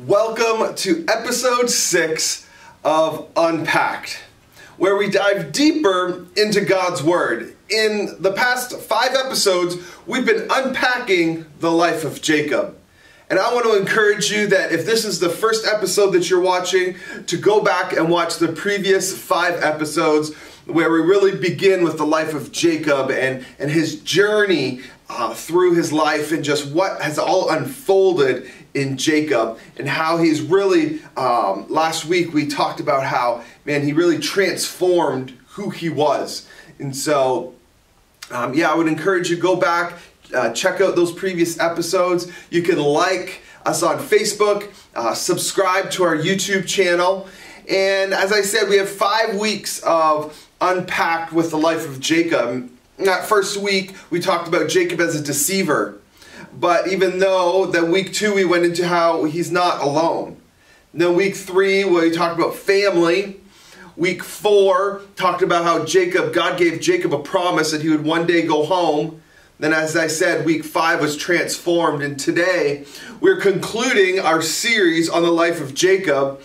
Welcome to episode 6 of Unpacked, where we dive deeper into God's Word. In the past 5 episodes, we've been unpacking the life of Jacob. And I want to encourage you that if this is the first episode that you're watching, to go back and watch the previous 5 episodes where we really begin with the life of Jacob and his journey through his life and just what has all unfolded in Jacob and how he's really, last week we talked about how, man, he really transformed who he was. And so, I would encourage you to go back, check out those previous episodes. You can like us on Facebook, subscribe to our YouTube channel. And as I said, we have 5 weeks of Unpacked with the life of Jacob. That first week, we talked about Jacob as a deceiver. But even though that week 2, we went into how he's not alone. Then week 3, we talked about family. Week 4, talked about how God gave Jacob a promise that he would one day go home. Then, as I said, week 5 was transformed. And today, we're concluding our series on the life of Jacob.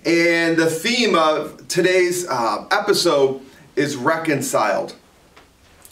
And the theme of today's episode is Reconciled.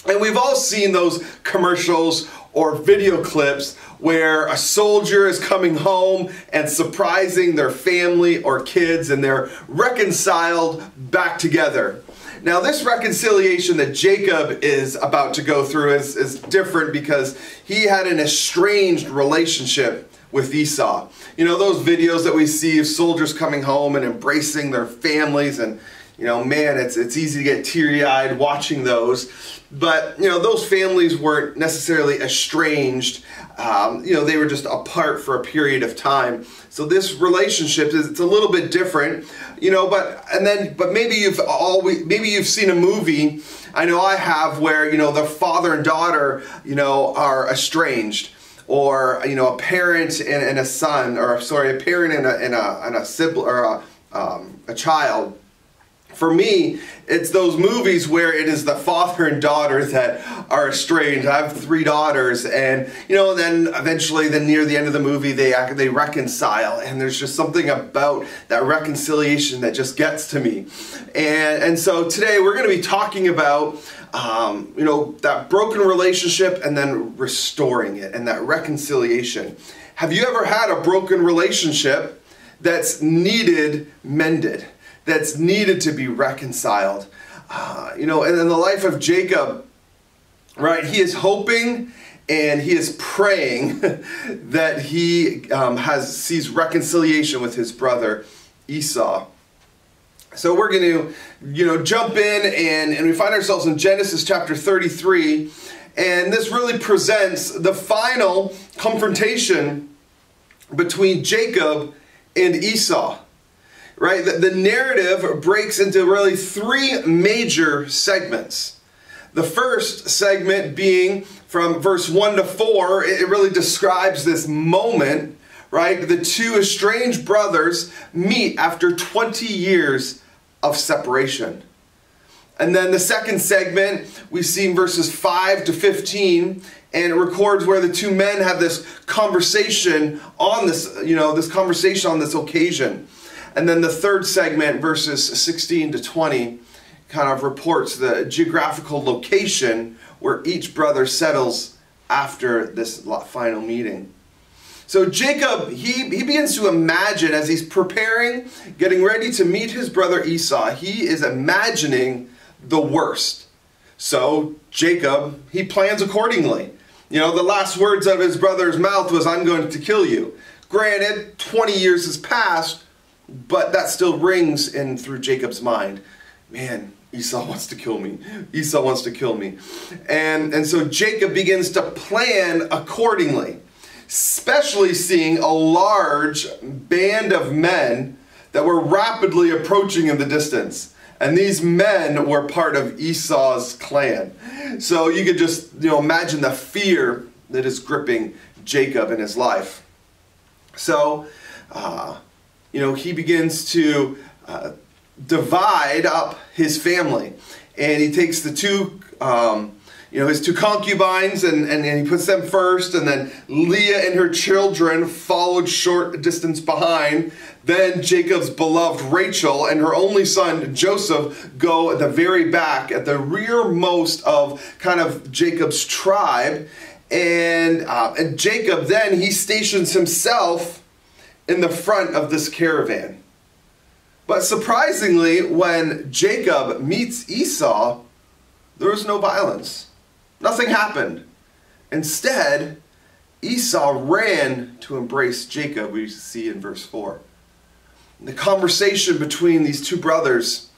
And we've all seen those commercials or video clips where a soldier is coming home and surprising their family or kids, and they're reconciled back together. Now, this reconciliation that Jacob is about to go through is different because he had an estranged relationship with Esau. You know, those videos that we see of soldiers coming home and embracing their families, and you know, man, it's easy to get teary-eyed watching those. But, you know, those families weren't necessarily estranged. They were just apart for a period of time. So this relationship it's a little bit different, but maybe you've seen a movie, I know I have, where, the father and daughter, are estranged. Or, a parent and a son, a parent and a sibling, or a child. For me, it's those movies where it is the father and daughter that are estranged. I have 3 daughters, and then eventually, near the end of the movie, they reconcile, and there's just something about that reconciliation that just gets to me. And so today we're going to be talking about that broken relationship and then restoring it, and that reconciliation. Have you ever had a broken relationship that's needed mended? That's needed to be reconciled. And in the life of Jacob, right, he is hoping and he is praying that he sees reconciliation with his brother Esau. So we're going to, jump in and we find ourselves in Genesis chapter 33. And this really presents the final confrontation between Jacob and Esau. Right? The narrative breaks into really 3 major segments. The first segment being from verse 1 to 4, it really describes this moment, right? The 2 estranged brothers meet after 20 years of separation. And then the second segment, we see in verses 5 to 15, and it records where the 2 men have this conversation on this occasion. And then the third segment, verses 16 to 20, kind of reports the geographical location where each brother settles after this final meeting. So Jacob, he begins to imagine as he's preparing, getting ready to meet his brother Esau, he is imagining the worst. So Jacob, he plans accordingly. The last words out of his brother's mouth was, "I'm going to kill you." Granted, 20 years has passed, but that still rings in through Jacob's mind. Man, Esau wants to kill me. Esau wants to kill me. And so Jacob begins to plan accordingly, especially seeing a large band of men that were rapidly approaching in the distance. And these men were part of Esau's clan. So you could just imagine the fear that is gripping Jacob in his life. So, he begins to divide up his family. And he takes the 2 his two concubines, and he puts them first, and then Leah and her children followed short distance behind. Then Jacob's beloved Rachel and her only son Joseph go at the very back, at the rearmost of kind of Jacob's tribe. And Jacob then, he stations himself in the front of this caravan. But surprisingly, when Jacob meets Esau, there was no violence. Nothing happened. Instead, Esau ran to embrace Jacob, we see in verse 4. The conversation between these two brothers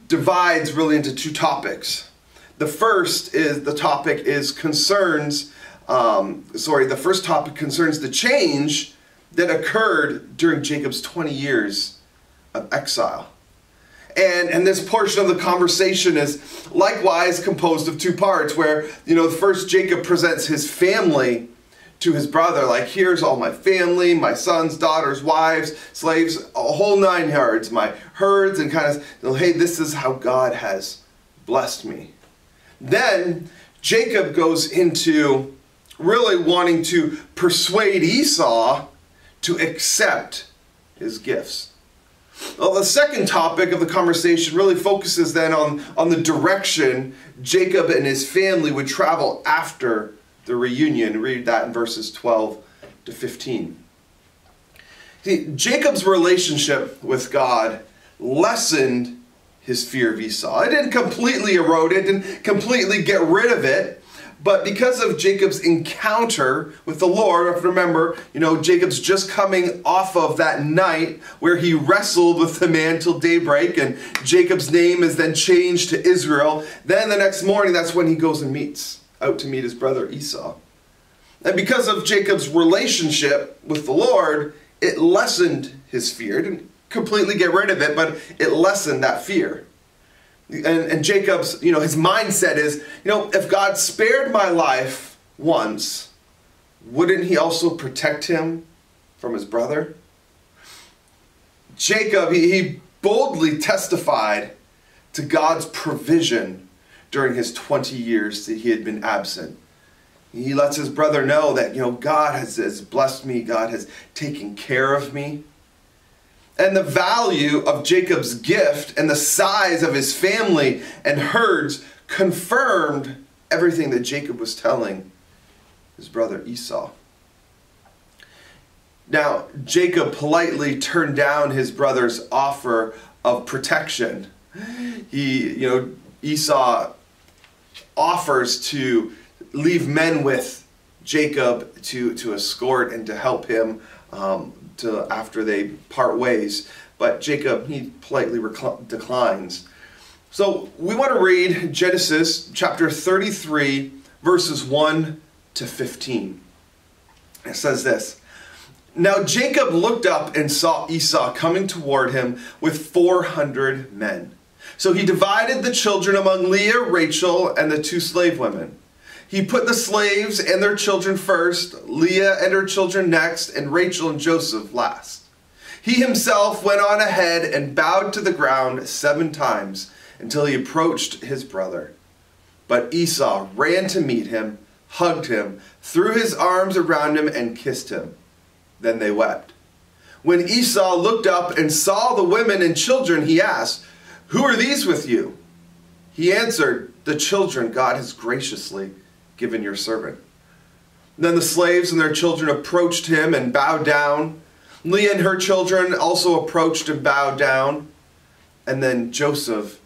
divides really into two topics. The first topic concerns the change that occurred during Jacob's 20 years of exile. And this portion of the conversation is likewise composed of two parts, where, first Jacob presents his family to his brother, like, here's all my family, my sons, daughters, wives, slaves, a whole 9 yards, my herds, and kind of, hey, this is how God has blessed me. Then Jacob goes into really wanting to persuade Esau to accept his gifts. Well, the second topic of the conversation really focuses then on the direction Jacob and his family would travel after the reunion. Read that in verses 12 to 15. See, Jacob's relationship with God lessened his fear of Esau. It didn't completely erode it, didn't completely get rid of it. But because of Jacob's encounter with the Lord, remember, Jacob's just coming off of that night where he wrestled with the man till daybreak, and Jacob's name is then changed to Israel. Then the next morning, that's when he goes and out to meet his brother Esau. And because of Jacob's relationship with the Lord, it lessened his fear. It didn't completely get rid of it, but it lessened that fear. And Jacob's, his mindset is, if God spared my life once, wouldn't he also protect him from his brother? Jacob, he boldly testified to God's provision during his 20 years that he had been absent. He lets his brother know that, God has blessed me, God has taken care of me. And the value of Jacob's gift and the size of his family and herds confirmed everything that Jacob was telling his brother Esau. Now, Jacob politely turned down his brother's offer of protection. Esau offers to leave men with Jacob to escort and to help him after they part ways. But Jacob, he politely declines. So we want to read Genesis chapter 33, verses 1 to 15. It says this: Now Jacob looked up and saw Esau coming toward him with 400 men. So he divided the children among Leah, Rachel, and the 2 slave women. He put the slaves and their children first, Leah and her children next, and Rachel and Joseph last. He himself went on ahead and bowed to the ground 7 times until he approached his brother. But Esau ran to meet him, hugged him, threw his arms around him, and kissed him. Then they wept. When Esau looked up and saw the women and children, he asked, "Who are these with you?" He answered, "The children God has graciously given your servant." Then the slaves and their children approached him and bowed down. Leah and her children also approached and bowed down. And then Joseph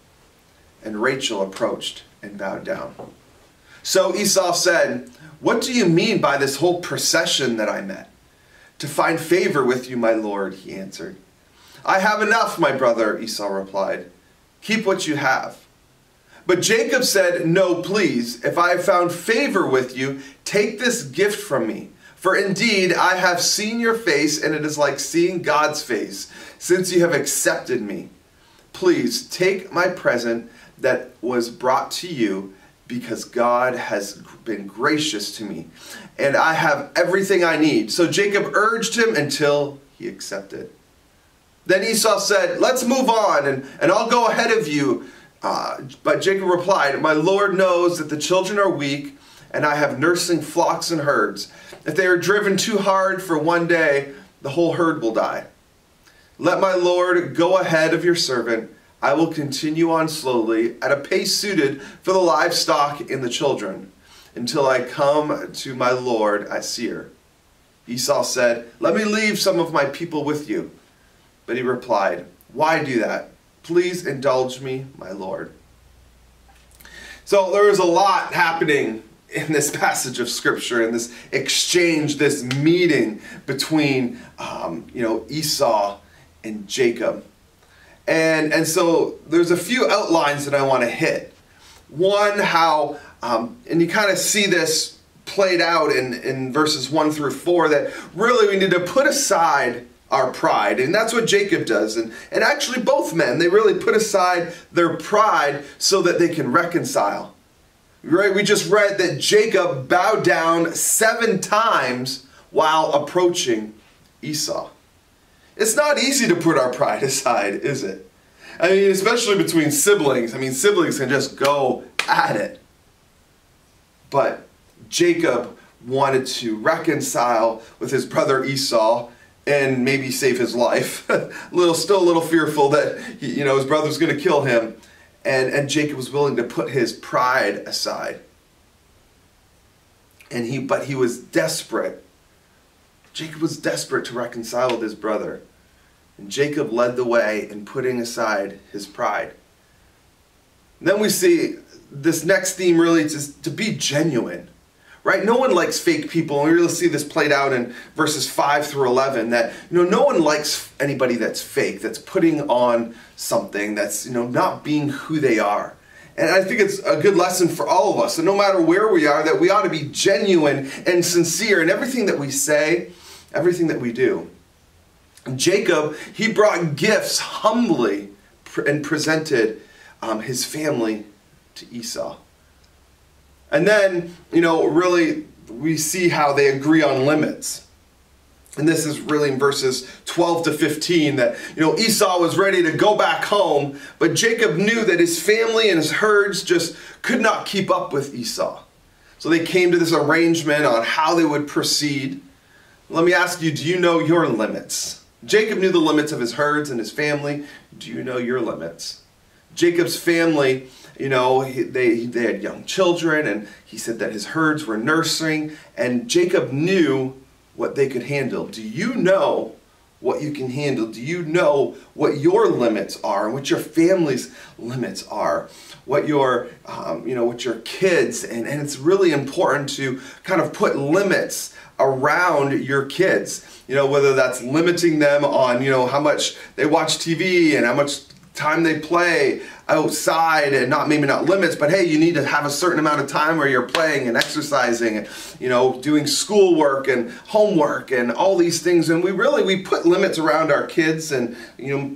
and Rachel approached and bowed down. So Esau said, "What do you mean by this whole procession that I met?" "To find favor with you, my lord," he answered. "I have enough, my brother," Esau replied. "Keep what you have." But Jacob said, "No, please, if I have found favor with you, take this gift from me. For indeed, I have seen your face, and it is like seeing God's face, since you have accepted me. Please take my present that was brought to you, because God has been gracious to me, and I have everything I need." So Jacob urged him until he accepted. Then Esau said, "Let's move on, and I'll go ahead of you But Jacob replied, "My Lord knows that the children are weak, and I have nursing flocks and herds. If they are driven too hard for one day, the whole herd will die. Let my Lord go ahead of your servant. I will continue on slowly, at a pace suited for the livestock and the children, until I come to my Lord at Seir." Esau said, "Let me leave some of my people with you." But he replied, "Why do that? Please indulge me, my Lord." So there is a lot happening in this passage of Scripture, in this exchange, this meeting between Esau and Jacob. And so there's a few outlines that I want to hit. One, how, and you kind of see this played out in verses 1 through 4, that really we need to put aside our pride. And that's what Jacob does. And actually both men, they really put aside their pride so that they can reconcile. Right? We just read that Jacob bowed down 7 times while approaching Esau. It's not easy to put our pride aside, is it? I mean, especially between siblings. I mean, siblings can just go at it. But Jacob wanted to reconcile with his brother Esau and maybe save his life. Still a little fearful that his brother was going to kill him. And Jacob was willing to put his pride aside. But he was desperate. Jacob was desperate to reconcile with his brother. And Jacob led the way in putting aside his pride. And then we see this next theme really is to be genuine. Right? No one likes fake people. And we really see this played out in verses 5 through 11, that no one likes anybody that's fake, that's putting on something, that's not being who they are. And I think it's a good lesson for all of us. And no matter where we are, that we ought to be genuine and sincere in everything that we say, everything that we do. And Jacob, he brought gifts humbly and presented his family to Esau. And then, really we see how they agree on limits. And this is really in verses 12 to 15 that, Esau was ready to go back home, but Jacob knew that his family and his herds just could not keep up with Esau. So they came to this arrangement on how they would proceed. Let me ask you, do you know your limits? Jacob knew the limits of his herds and his family. Do you know your limits? Jacob's family, they had young children, and he said that his herds were nursing, and Jacob knew what they could handle. Do you know what you can handle? Do you know what your limits are and what your family's limits are? What your kids, and it's really important to kind of put limits around your kids. Whether that's limiting them on, how much they watch TV and how much time they play outside, and maybe not limits, but hey, you need to have a certain amount of time where you're playing and exercising and doing schoolwork and homework and all these things. And we put limits around our kids, and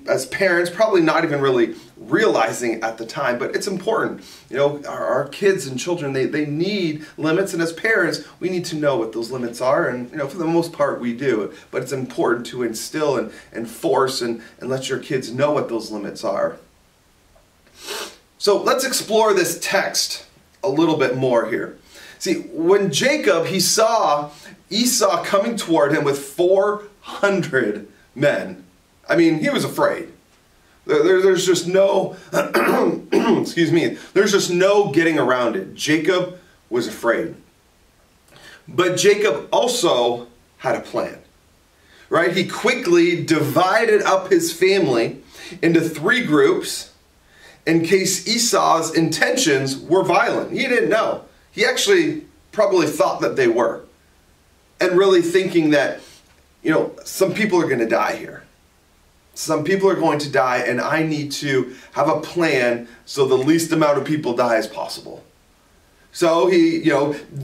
as parents probably not even really realizing it at the time, but it's important. Our kids and children, they need limits, and as parents we need to know what those limits are, and for the most part we do, but it's important to instill and enforce and let your kids know what those limits are. So let's explore this text a little bit more here. See, when Jacob, he saw Esau coming toward him with 400 men, he was afraid. There's just no, there's just no getting around it. Jacob was afraid. But Jacob also had a plan, right? He quickly divided up his family into 3 groups in case Esau's intentions were violent. He didn't know. He actually probably thought that they were. And really thinking that, some people are going to die here. Some people are going to die, and I need to have a plan so the least amount of people die as possible. So he,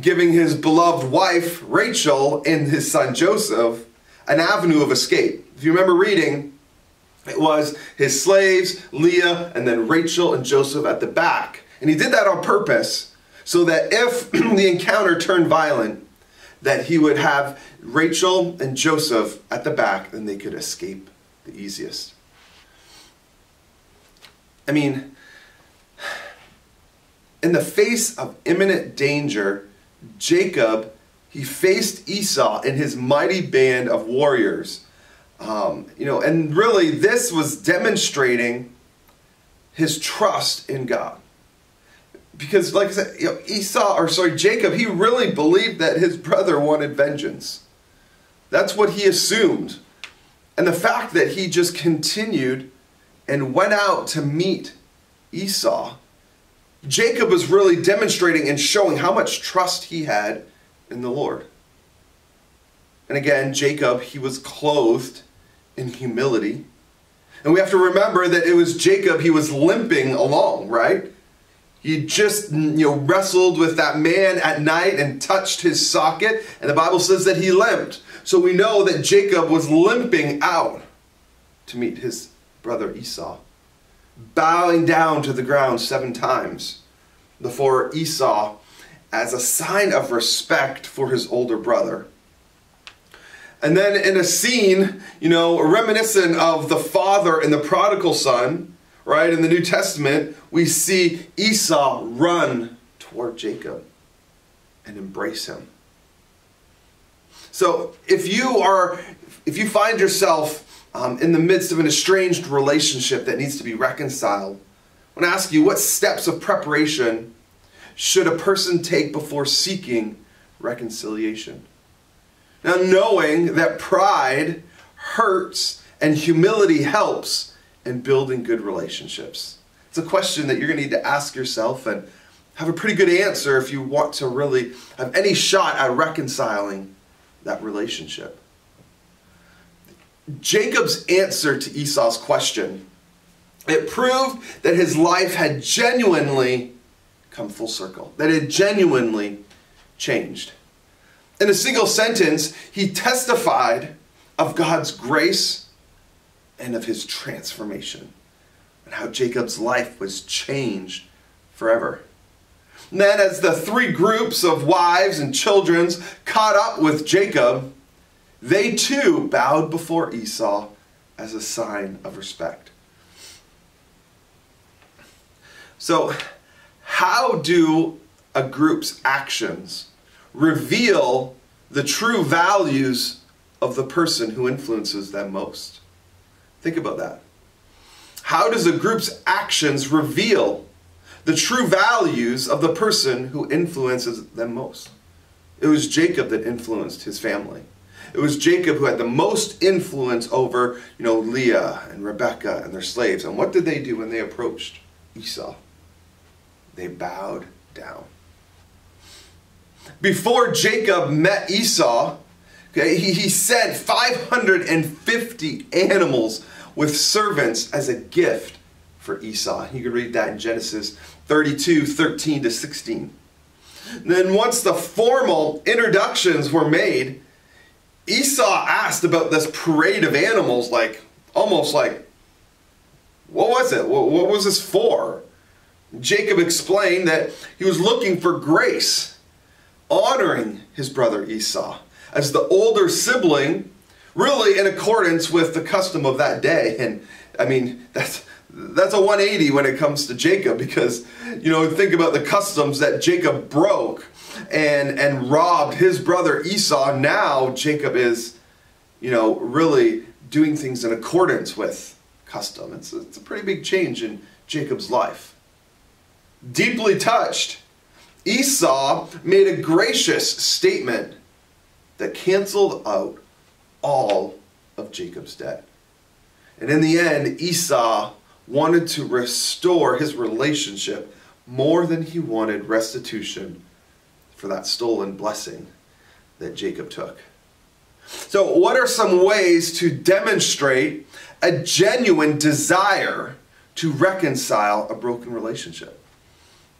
giving his beloved wife, Rachel, and his son Joseph an avenue of escape. If you remember reading, it was his slaves, Leah, and then Rachel and Joseph at the back. And he did that on purpose so that if the encounter turned violent, that he would have Rachel and Joseph at the back, and they could escape the easiest. In the face of imminent danger, Jacob, he faced Esau and his mighty band of warriors. And really this was demonstrating his trust in God. Because like I said, Jacob, he really believed that his brother wanted vengeance. That's what he assumed. And the fact that he just continued and went out to meet Esau, Jacob was really demonstrating and showing how much trust he had in the Lord. And again, Jacob, he was clothed in humility. And we have to remember that it was Jacob, he was limping along, right? He just wrestled with that man at night and touched his socket, and the Bible says that he limped. So we know that Jacob was limping out to meet his brother Esau, bowing down to the ground 7 times before Esau as a sign of respect for his older brother. And then in a scene, reminiscent of the father and the prodigal son, right, in the New Testament, we see Esau run toward Jacob and embrace him. So if you find yourself in the midst of an estranged relationship that needs to be reconciled, I want to ask you, what steps of preparation should a person take before seeking reconciliation? Now, knowing that pride hurts and humility helps in building good relationships. It's a question that you're going to need to ask yourself and have a pretty good answer if you want to really have any shot at reconciling that relationship. Jacob's answer to Esau's question, it proved that his life had genuinely come full circle, that it genuinely changed. In a single sentence, he testified of God's grace and of his transformation, and how Jacob's life was changed forever. And then as the 3 groups of wives and children caught up with Jacob, they too bowed before Esau as a sign of respect. So, how do a group's actions reveal the true values of the person who influences them most? Think about that. How does a group's actions reveal the true values of the person who influences them most? It was Jacob that influenced his family. It was Jacob who had the most influence over, Leah and Rebekah and their slaves. And what did they do when they approached Esau? They bowed down. Before Jacob met Esau, he sent 550 animals with servants as a gift for Esau. You can read that in Genesis 32, 13 to 16. Then once the formal introductions were made, Esau asked about this parade of animals, almost like, what was it? What was this for? Jacob explained that he was looking for grace, honoring his brother Esau as the older sibling, really in accordance with the custom of that day. And I mean, that's a 180 when it comes to Jacob, because think about the customs that Jacob broke and robbed his brother Esau. Now Jacob is really doing things in accordance with custom. It's a pretty big change in Jacob's life. Deeply touched, Esau made a gracious statement that canceled out all of Jacob's debt. And in the end, Esau wanted to restore his relationship more than he wanted restitution for that stolen blessing that Jacob took. So what are some ways to demonstrate a genuine desire to reconcile a broken relationship?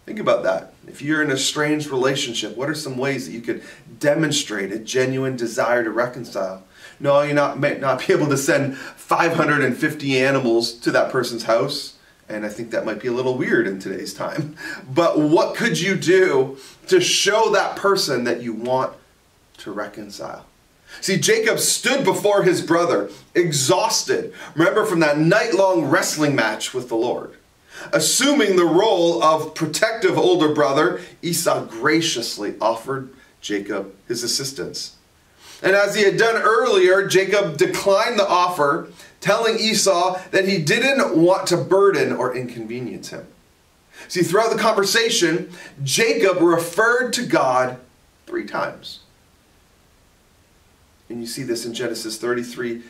Think about that. If you're in a estranged relationship, what are some ways that you could demonstrate a genuine desire to reconcile? No, you might not be able to send 550 animals to that person's house, and I think that might be a little weird in today's time. But what could you do to show that person that you want to reconcile? See, Jacob stood before his brother, exhausted. Remember from that night-long wrestling match with the Lord. Assuming the role of protective older brother, Esau graciously offered Jacob his assistance. And as he had done earlier, Jacob declined the offer, telling Esau that he didn't want to burden or inconvenience him. See, throughout the conversation, Jacob referred to God 3 times. And you see this in Genesis 33,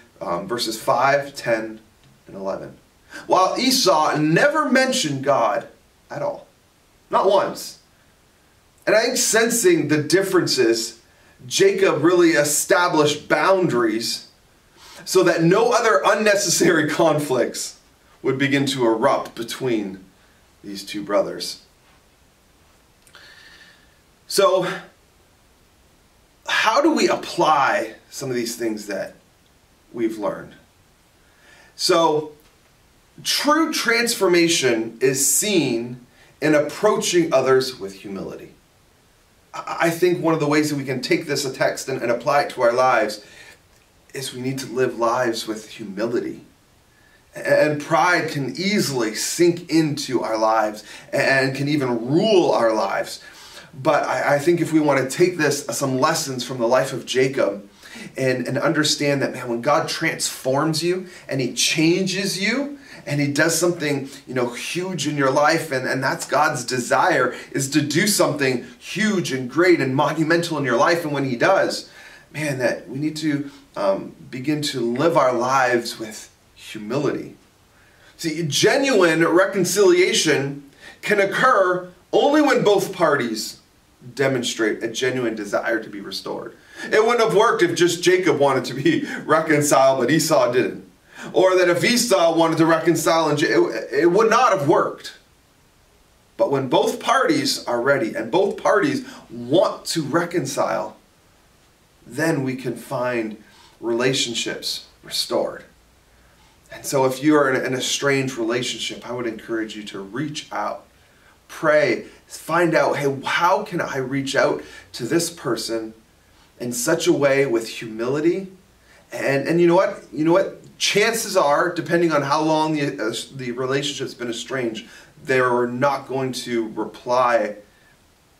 verses 5, 10, and 11. While Esau never mentioned God at all. Not once. And I think sensing the differences, Jacob really established boundaries so that no other unnecessary conflicts would begin to erupt between these 2 brothers. So, how do we apply some of these things that we've learned? So, true transformation is seen in approaching others with humility. I think one of the ways that we can take this text and apply it to our lives is we need to live lives with humility. And pride can easily sink into our lives and can even rule our lives. But I think if we want to take some lessons from the life of Jacob and understand that, man, when God transforms you and he changes you and he does something, huge in your life, and that's God's desire, is to do something huge and great and monumental in your life. And when he does, man, that we need to begin to live our lives with humility. See, genuine reconciliation can occur only when both parties demonstrate a genuine desire to be restored. It wouldn't have worked if just Jacob wanted to be reconciled, but Esau didn't. Or that if Esau wanted to reconcile, it would not have worked. But when both parties are ready and both parties want to reconcile, then we can find relationships restored. And so if you are in a strange relationship, I would encourage you to reach out, pray, find out, hey, how can I reach out to this person in such a way with humility? And you know what? Chances are, depending on how long the relationship's been estranged, they're not going to reply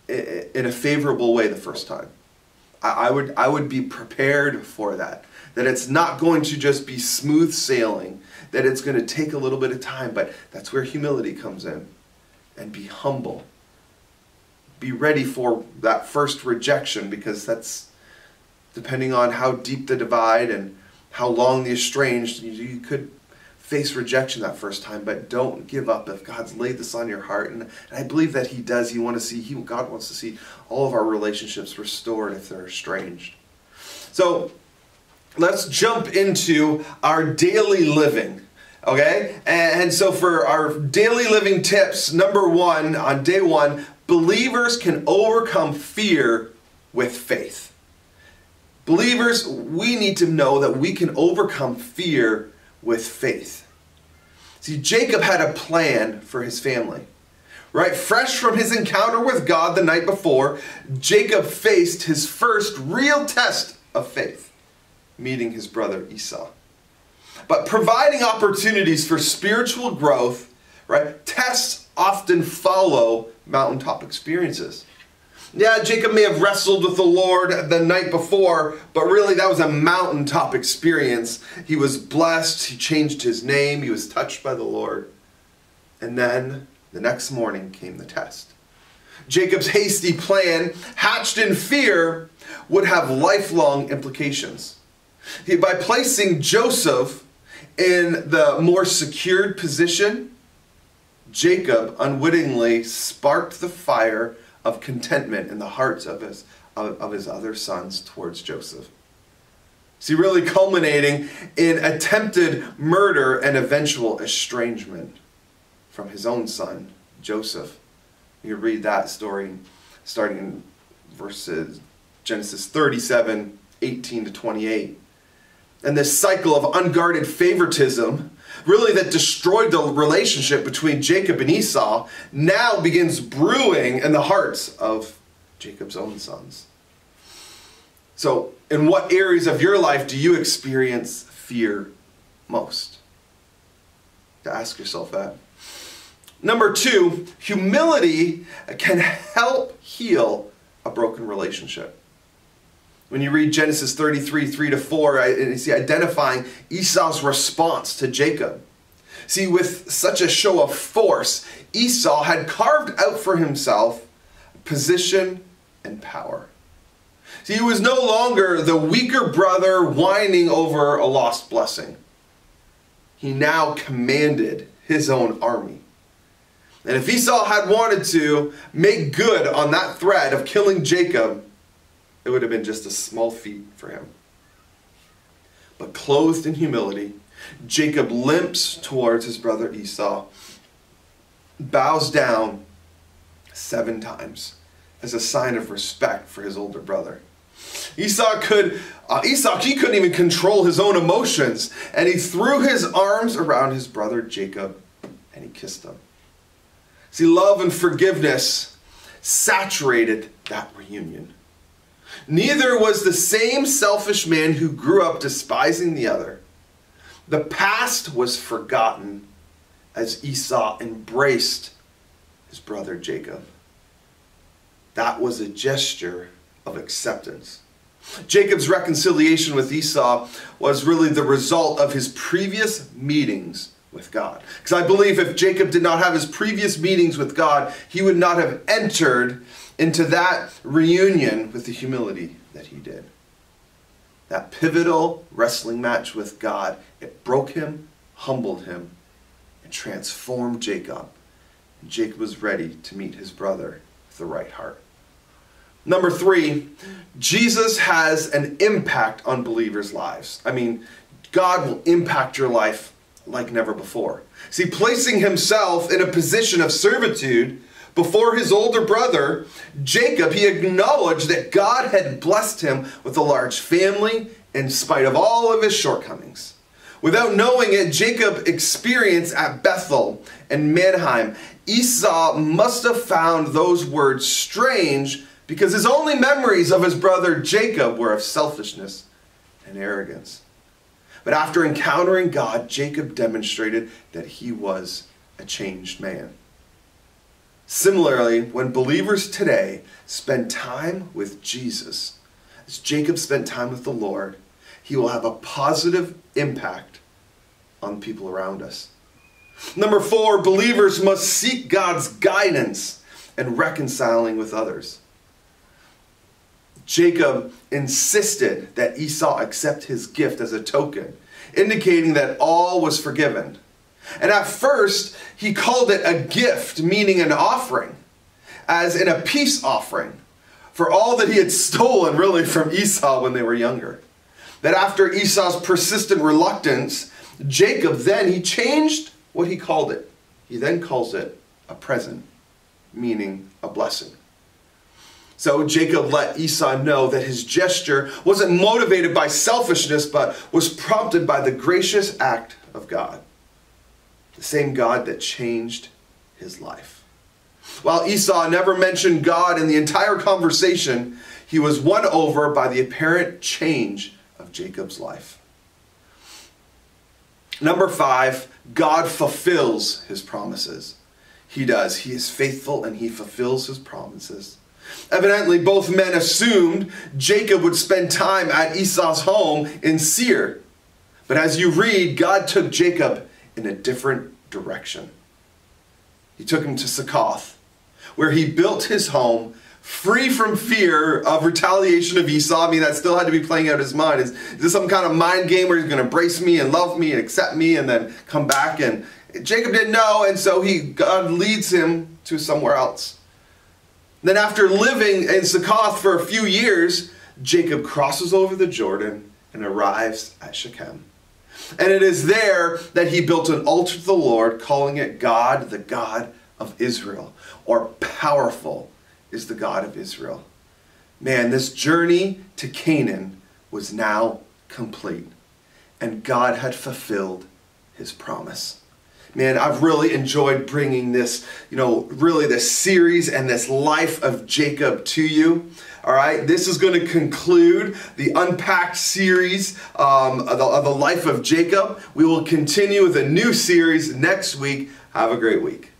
in a favorable way the first time. I would be prepared for that. That it's not going to just be smooth sailing. That it's going to take a little bit of time. But that's where humility comes in. And be humble. Be ready for that first rejection, because that's depending on how deep the divide and how long the estranged, you could face rejection that first time. But don't give up if God's laid this on your heart. And I believe that he does. God wants to see all of our relationships restored if they're estranged. So let's jump into our daily living. Okay? And so for our daily living tips, number 1, on day 1, believers can overcome fear with faith. Believers, we need to know that we can overcome fear with faith. See, Jacob had a plan for his family. Right? Fresh from his encounter with God the night before, Jacob faced his first real test of faith, meeting his brother Esau. But providing opportunities for spiritual growth, right? Tests often follow mountaintop experiences. Yeah, Jacob may have wrestled with the Lord the night before, but really that was a mountaintop experience. He was blessed, he changed his name, he was touched by the Lord. And then the next morning came the test. Jacob's hasty plan, hatched in fear, would have lifelong implications. By placing Joseph in the more secured position, Jacob unwittingly sparked the fire of contentment in the hearts of his other sons towards Joseph. See, really culminating in attempted murder and eventual estrangement from his own son, Joseph. You can read that story starting in Genesis 37, 18 to 28. And this cycle of unguarded favoritism, really that destroyed the relationship between Jacob and Esau, now begins brewing in the hearts of Jacob's own sons. So, in what areas of your life do you experience fear most? To ask yourself that. Number 2, humility can help heal a broken relationship. When you read Genesis 33, 3-4, you see identifying Esau's response to Jacob. See, with such a show of force, Esau had carved out for himself position and power. See, he was no longer the weaker brother whining over a lost blessing. He now commanded his own army. And if Esau had wanted to make good on that threat of killing Jacob, it would have been just a small feat for him. But clothed in humility, Jacob limps towards his brother Esau, bows down 7 times as a sign of respect for his older brother. Esau couldn't even control his own emotions, and he threw his arms around his brother Jacob and he kissed him. See, love and forgiveness saturated that reunion. Neither was the same selfish man who grew up despising the other. The past was forgotten as Esau embraced his brother Jacob. That was a gesture of acceptance. Jacob's reconciliation with Esau was really the result of his previous meetings with God. Because I believe if Jacob did not have his previous meetings with God, he would not have entered into that reunion with the humility that he did. That pivotal wrestling match with God, it broke him, humbled him, and transformed Jacob. And Jacob was ready to meet his brother with the right heart. Number 3, Jesus has an impact on believers' lives. I mean, God will impact your life like never before. See, placing himself in a position of servitude before his older brother, Jacob, he acknowledged that God had blessed him with a large family in spite of all of his shortcomings. Without knowing it, Jacob experienced at Bethel and Manaheim. Esau must have found those words strange because his only memories of his brother Jacob were of selfishness and arrogance. But after encountering God, Jacob demonstrated that he was a changed man. Similarly, when believers today spend time with Jesus, as Jacob spent time with the Lord, he will have a positive impact on people around us. Number 4, believers must seek God's guidance in reconciling with others. Jacob insisted that Esau accept his gift as a token, indicating that all was forgiven. And at first, he called it a gift, meaning an offering, as in a peace offering, for all that he had stolen really from Esau when they were younger. That after Esau's persistent reluctance, Jacob then, he changed what he called it. He then calls it a present, meaning a blessing. So Jacob let Esau know that his gesture wasn't motivated by selfishness, but was prompted by the gracious act of God. The same God that changed his life. While Esau never mentioned God in the entire conversation, he was won over by the apparent change of Jacob's life. Number 5, God fulfills his promises. He does. He is faithful and he fulfills his promises. Evidently, both men assumed Jacob would spend time at Esau's home in Seir. But as you read, God took Jacob in a different direction. He took him to Succoth, where he built his home free from fear of retaliation of Esau. I mean, that still had to be playing out his mind. Is this some kind of mind game where he's going to embrace me and love me and accept me and then come back? And Jacob didn't know, and so God leads him to somewhere else. Then after living in Succoth for a few years, Jacob crosses over the Jordan and arrives at Shechem. And it is there that he built an altar to the Lord, calling it God, the God of Israel, or powerful is the God of Israel. Man, this journey to Canaan was now complete, and God had fulfilled his promise. Man, I've really enjoyed bringing this, really this series and this life of Jacob to you. All right, this is going to conclude the Unpacked series of the life of Jacob. We will continue with a new series next week. Have a great week.